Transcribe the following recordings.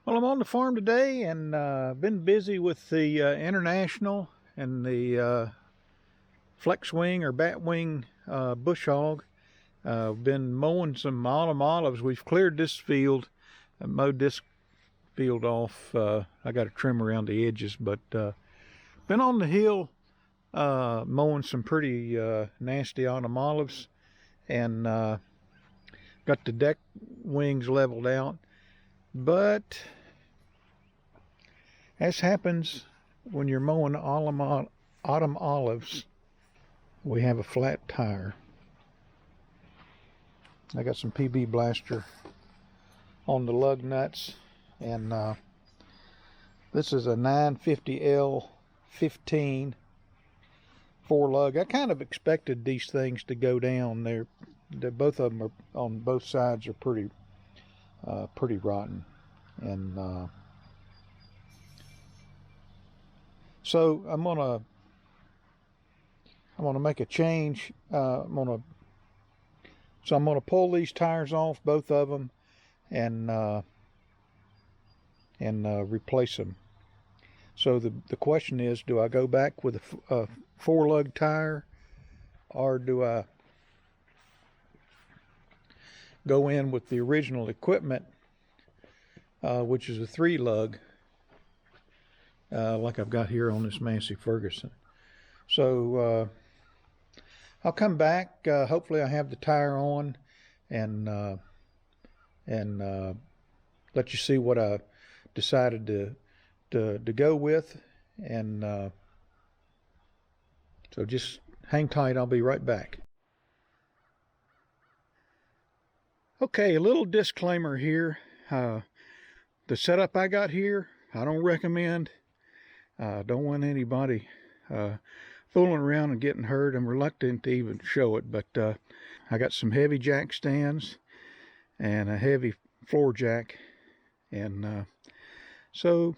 Well, I'm on the farm today and been busy with the International and the flex wing or bat wing bush hog. Been mowing some autumn olives. We've cleared this field, mowed this field off. I got a trim around the edges, but been on the hill mowing some pretty nasty autumn olives, and got the deck wings leveled out. But as happens when you're mowing autumn olives, we have a flat tire. I got some PB Blaster on the lug nuts, and this is a 950L 15 4 lug. I kind of expected these things to go down. They're both of them are on both sides are pretty rotten, and so I'm gonna make a change. I'm gonna pull these tires off, both of them, and replace them. So the question is, do I go back with a 4 lug tire, or do I go in with the original equipment, which is a 3 lug, like I've got here on this Massey Ferguson. So I'll come back. Hopefully I have the tire on, and let you see what I decided to go with, and so just hang tight. I'll be right back. Okay, a little disclaimer here. The setup I got here, I don't recommend. Don't want anybody fooling around and getting hurt. I'm reluctant to even show it, but I got some heavy jack stands and a heavy floor jack, and so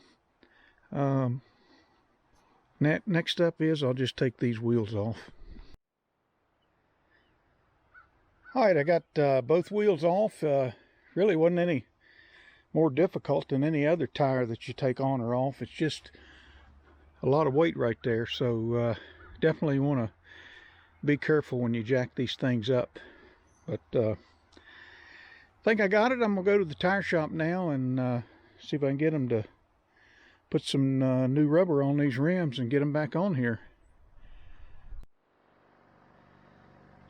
next up is I'll just take these wheels off. All right, I got both wheels off. Really wasn't any more difficult than any other tire that you take on or off. It's just a lot of weight right there, so definitely want to be careful when you jack these things up. But I think I got it. I'm gonna go to the tire shop now and see if I can get them to put some new rubber on these rims and get them back on here.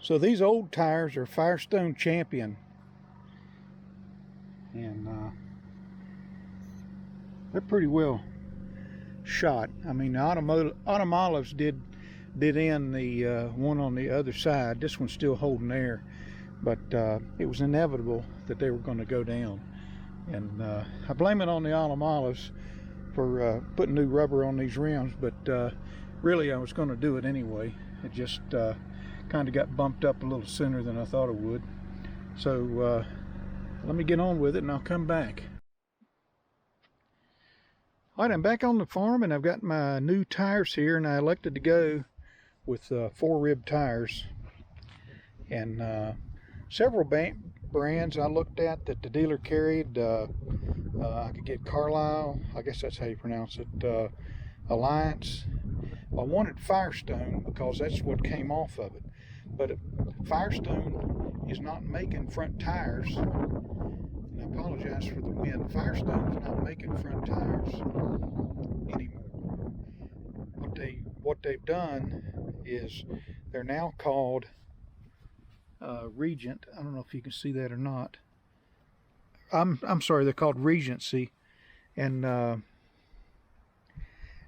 So these old tires are Firestone Champion, and they're pretty well shot. I mean, the autumn olives did in the one on the other side. This one's still holding air, but it was inevitable that they were going to go down, and I blame it on the autumn olives for putting new rubber on these rims, but really I was going to do it anyway. It just kind of got bumped up a little sooner than I thought it would. So let me get on with it and I'll come back. All right, I'm back on the farm and I've got my new tires here, and I elected to go with 4 rib tires. And several brands I looked at that the dealer carried. I could get Carlisle, I guess that's how you pronounce it, Alliance. I wanted Firestone because that's what came off of it. But Firestone is not making front tires. And I apologize for the wind. Firestone is not making front tires anymore. What they've done is they're now called Regent. I don't know if you can see that or not. I'm sorry, they're called Regency, and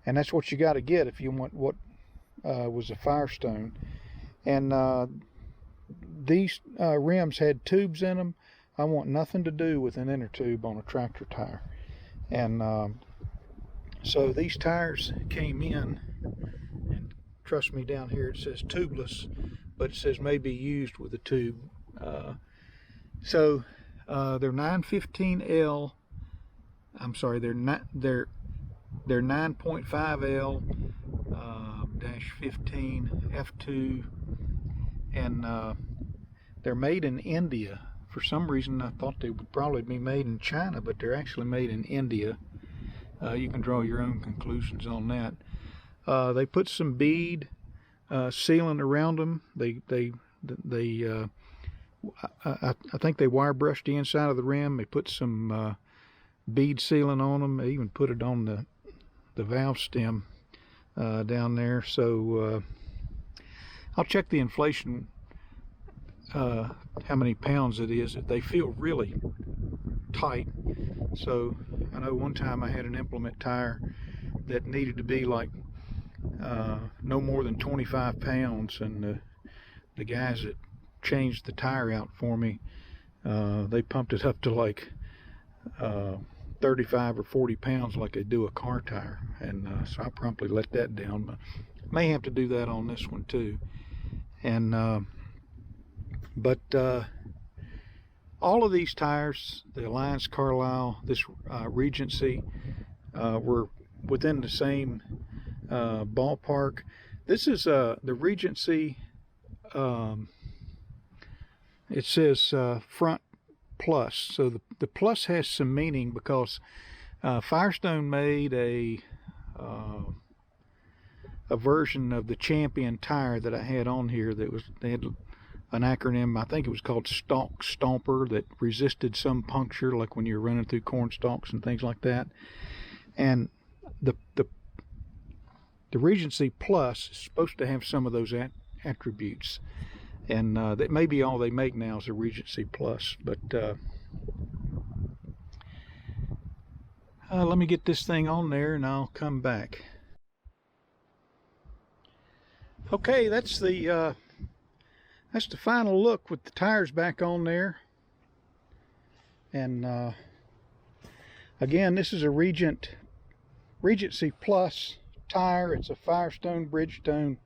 that's what you got to get if you want what was a Firestone. And these rims had tubes in them. I want nothing to do with an inner tube on a tractor tire. And so these tires came in, and trust me, down here it says tubeless, but it says may be used with a tube. So they're 915L. I'm sorry, they're 9.5L -15 F2, and they're made in India For some reason I thought they would probably be made in China, but they're actually made in India. You can draw your own conclusions on that. They put some bead sealant around them. I think they wire brushed the inside of the rim. They put some bead sealant on them. They even put it on the valve stem down there. So I'll check the inflation, how many pounds it is. They feel really tight. So I know one time I had an implement tire that needed to be like no more than 25 pounds, and the guys that changed the tire out for me, they pumped it up to like 35 or 40 pounds like they do a car tire, and so I promptly let that down. But may have to do that on this one too. And all of these tires, the Alliance Carlisle, this Regency, were within the same ballpark. This is the Regency. It says front plus, so the plus has some meaning because Firestone made a version of the Champion tire that I had on here that was, they had an acronym, I think it was called Stalk Stomper, that resisted some puncture, like when you're running through corn stalks and things like that. And the Regency Plus is supposed to have some of those attributes, and that may be all they make now is a Regency Plus. But let me get this thing on there and I'll come back. Okay, that's the final look with the tires back on there. And again, this is a Regency Plus tire. It's a Firestone Bridgestone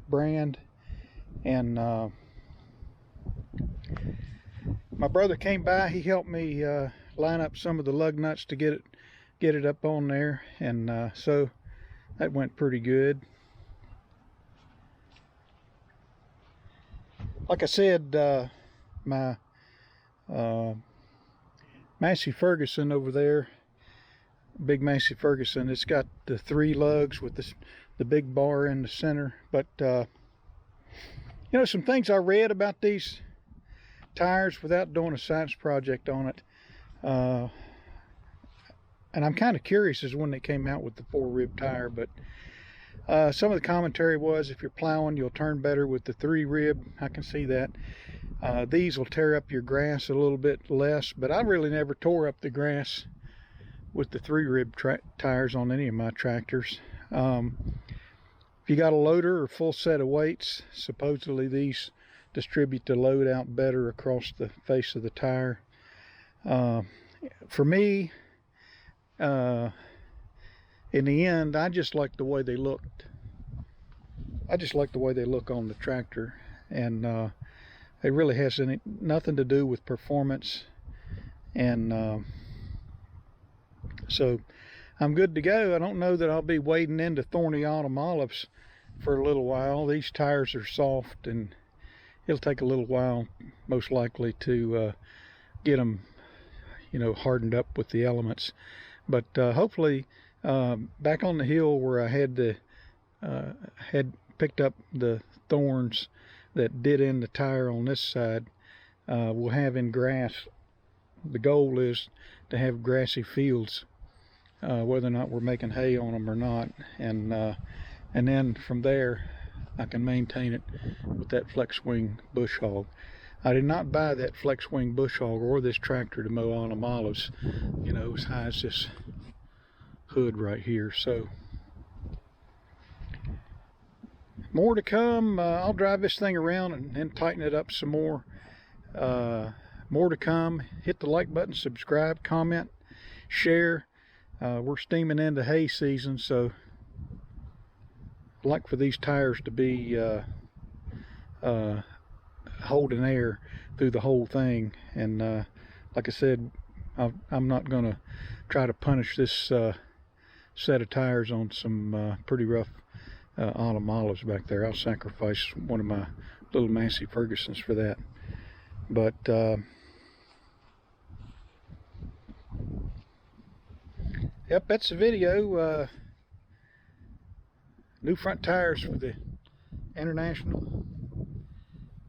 brand. And my brother came by. He helped me line up some of the lug nuts to get it up on there, and so that went pretty good. Like I said, my Massey Ferguson over there, big Massey Ferguson, it's got the 3 lugs with the big bar in the center. But you know, some things I read about these tires without doing a science project on it, and I'm kind of curious as when they came out with the 4-rib tire, but some of the commentary was if you're plowing, you'll turn better with the 3-rib. I can see that. These will tear up your grass a little bit less, but I really never tore up the grass with the 3-rib tires on any of my tractors. If you got a loader or full set of weights, supposedly these distribute the load out better across the face of the tire. For me, in the end, I just like the way they looked. I just like the way they look on the tractor, and it really has nothing to do with performance. And so I'm good to go. I don't know that I'll be wading into thorny autumn olives for a little while. These tires are soft, and it'll take a little while, most likely, to get them, you know, hardened up with the elements. But hopefully, back on the hill where I had picked up the thorns that did in the tire on this side, we'll have in grass. The goal is to have grassy fields, whether or not we're making hay on them or not, and then from there I can maintain it with that flex wing bush hog. I did not buy that flex wing bush hog or this tractor to mow autumn olives, you know, as high as this hood right here. So more to come. I'll drive this thing around and then tighten it up some more. More to come. Hit the like button, subscribe, comment, share. We're steaming into hay season, so I'd like for these tires to be holding air through the whole thing. And like I said, I'm not going to try to punish this set of tires on some pretty rough autumn olives back there. I'll sacrifice one of my little Massey Fergusons for that. But yep, that's the video. New front tires for the International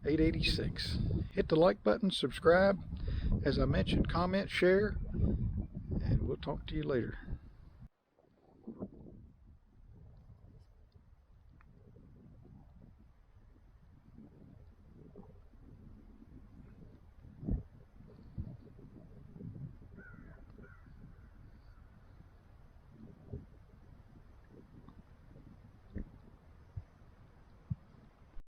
886. Hit the like button, subscribe, as I mentioned, comment, share, and we'll talk to you later.